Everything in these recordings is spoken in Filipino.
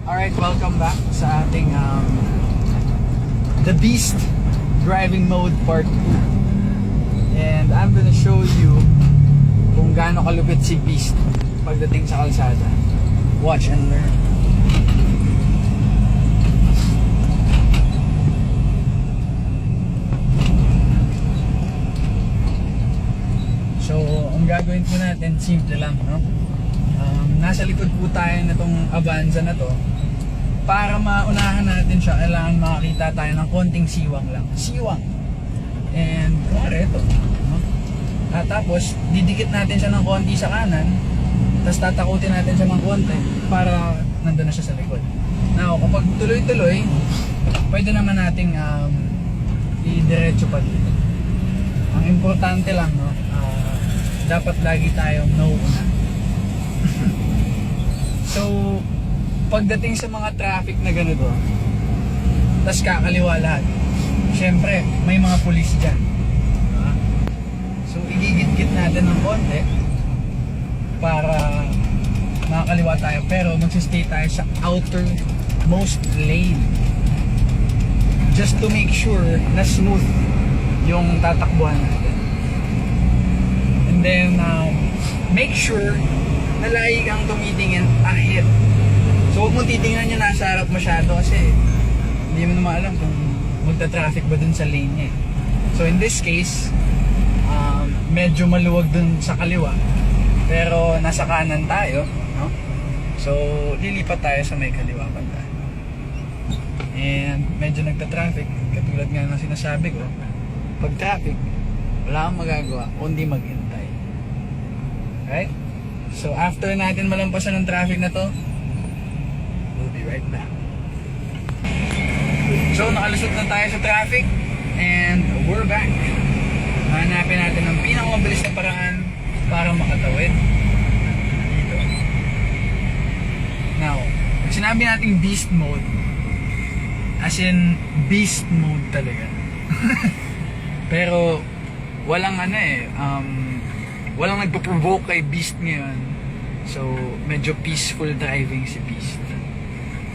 Alright, welcome back sa ating The Beast Driving Mode Part 2. And I'm gonna show you kung gaano kalupit si Beast pagdating sa kalsada. Watch and learn. So, ang gagawin po natin, simple lang, no? Nasa likod po tayo na itong Avanza na to. Para maunahan natin siya, kailangan makakita tayo ng konting siwang lang. Siwang. And, kumari ito. No? Tapos, didikit natin siya ng konti sa kanan. Tapos tatakutin natin siya ng konti para nandun na siya sa likod. Now, kapag tuloy-tuloy, pwede naman nating i-diretso pa dito. Ang importante lang, no? Dapat lagi tayong nauuna. So, pagdating sa mga traffic na ganito, tas kakaliwa lahat, syempre, may mga pulis dyan. So, igigit-git natin ng konti para makakaliwa tayo. Pero magsistay tayo sa outermost lane. Just to make sure na smooth yung tatakbuhan natin. And then, make sure na lagi kang tumitingin ahead. So huwag mong titingnan yung nasa harap masyado kasi hindi mo naman alam kung magta-traffic ba dun sa lane niya. So in this case, medyo maluwag dun sa kaliwa pero nasa kanan tayo, no? So lilipat tayo sa may kaliwa banda. And medyo nagta-traffic, katulad nga ng sinasabi ko, pag traffic, wala kang magagawa kundi maghintay. Right? So after natin malampasan ng traffic na to, we'll be right back. So nakalusot na tayo sa traffic and we're back. Hanapin natin ang pinakamabilis na paraan para makatawid dito. Now, pag sinabi nating beast mode, as in beast mode talaga. Pero walang walang nagpo-provoke kay Beast ngayon. So, medyo peaceful driving si Beast.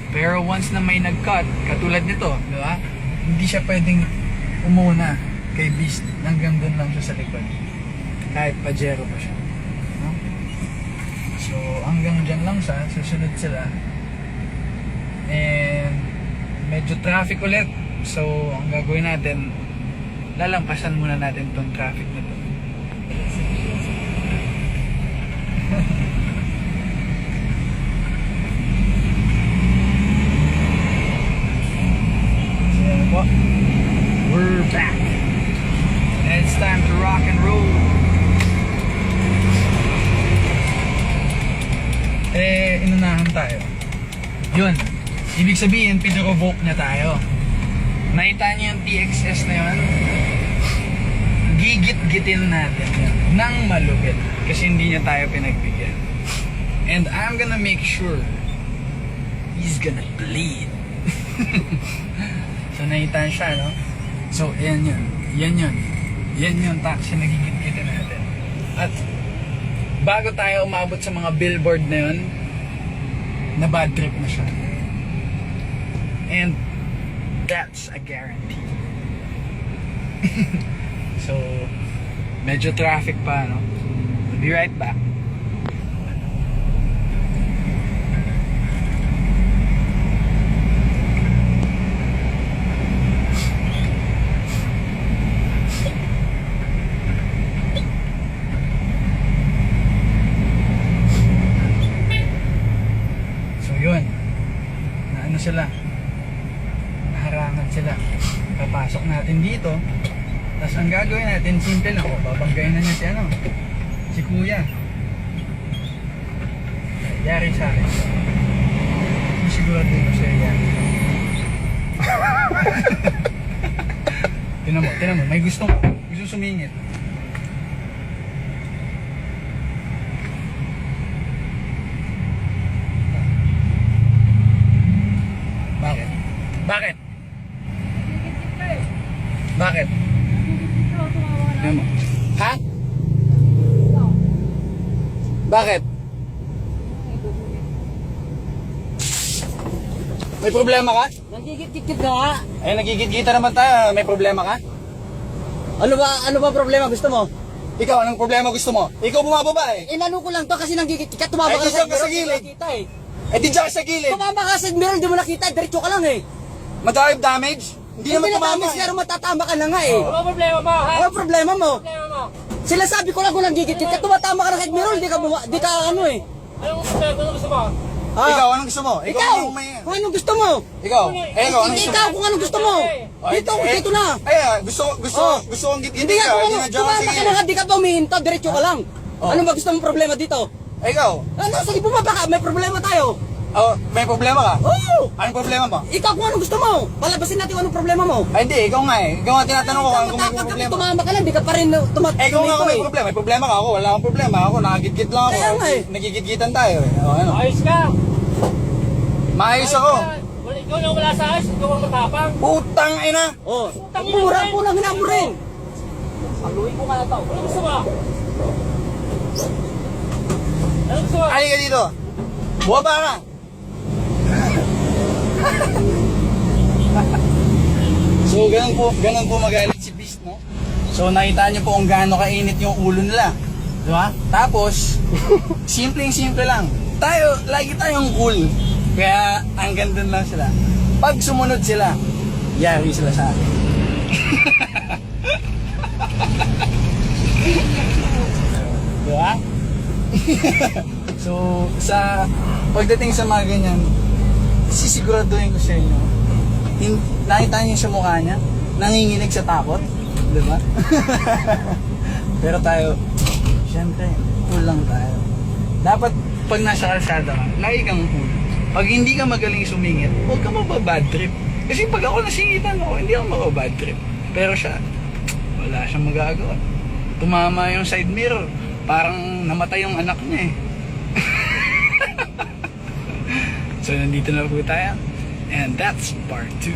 Pero once na may nag-cut, katulad nito, di ba? Hindi siya pwedeng umuna kay Beast. Hanggang doon lang siya sa likod. Kahit Pajero pa siya. No? So, hanggang dyan lang siya. Susunod sila. And, medyo traffic ulit. So, ang gagawin natin, lalampasan muna natin tong traffic na to. We're back and it's time to rock and roll. Inunahan tayo. Yun, ibig sabihin pinrovoke na tayo. Nakita niyo yung TXS na yun? Gigit-gitin natin yan nang malugit kasi hindi niya tayo pinagbigyan. And I'm gonna make sure he's gonna bleed. So nakita siya, no? So yan yun taxi na gigit-gitin natin. At bago tayo umabot sa mga billboard na yun, na bad trip na siya. And that's a guarantee. So, medyo traffic pa, no? We'll be right back. So, yun. Naano sila? Naharangan sila. Papasok natin dito. Tapos ang gagawin natin, simple lang. Babanggayin na niya si Kuya. Yari sa akin. Hindi sigurado mo siya yan. Tinan mo, may gusto sumingit. Bakit? Bakit? Ha? Bakit? May problema ka? Nagigit-git na nga. Eh, nagigit-gita naman tayo. May problema ka? Ano ba problema gusto mo? Ikaw, anong problema gusto mo? Ikaw bumababa eh. Inano ko lang to kasi nanggigit ka, tumama Ay, ka di ka sa mirror, di mo gilid. nakita eh. Eh, di dyan ka sa gilid. Tumama ka sa mirror, di mo nakita, diretso ka lang eh. Madrive damage? Hindi naman na tumama damage, eh. pero matatama ka na nga eh. Ano problema mo, ha? Ano problema mo? Problema mo. Sila sabi ko lang kung nanggigit ka, tumatama ka na side mirror, di ka ano eh. Anong problema? Ano gusto mo? Ah, Ikaw, anong gusto mo? ikaw, ang may... kung anong gusto mo. Ikaw, ikaw, anong gusto Ikaw, mo? kung anong gusto mo. Dito na. Gusto kong git-git Hindi nga, ka. kung Hindi ano, na dyan ka tumama sa ka na gilid. nga, di ka pa umihinto, diretso ka lang. Oh. Ano ba gusto mong problema dito? Ikaw, Ano, sige bumaba ka, may problema tayo. may problema ka? Oo! Anong problema mo? Ikaw kung anong gusto mo. Palabasin natin kung anong problema mo. Ay, hindi, ikaw nga eh. Ikaw nga tinatanong ko kung may Matapag ka, problema. tumama ka lang, di ka pa rin Ikaw nga kung may eh. problema. May problema ka ako. Wala akong problema. Ako, nakagit-git lang ako. Kaya nga eh. Nagigit-gitan tayo eh. O, ano? Ayos ka. Maayos ako. Ikaw lang wala sa ayos. Ikaw ang matapang. Putang ina! Oh, mura po lang hinamo rin. Paluin ko ka na to. Ano gusto mo? Ano gusto mo? Halika dito. Buwaba ka. So, ganun po magalit si Beast, no? So, nakita niyo po kung gaano kainit yung ulo nila. Di ba? Tapos, simpleng-simple lang. Lagi tayong cool. Kaya, hanggang dun lang sila. Pag sumunod sila, yari sila sa akin. Di ba? So, pagdating sa mga ganyan, sisiguraduhin ko sa inyo, nakita niyo sa mukha niya, nanginginig sa takot, di ba? Pero tayo, syempre, cool lang tayo. Dapat, pag nasa kalsada ka, lagi kang cool. Pag hindi ka magaling sumingit, huwag ka mababad trip. Kasi pag ako nasingitan ako, hindi ako mababad trip. Pero siya, wala siyang magagawa. Tumama yung side mirror, parang namatay yung anak niya eh. So, nandito na po tayo. And that's part 2.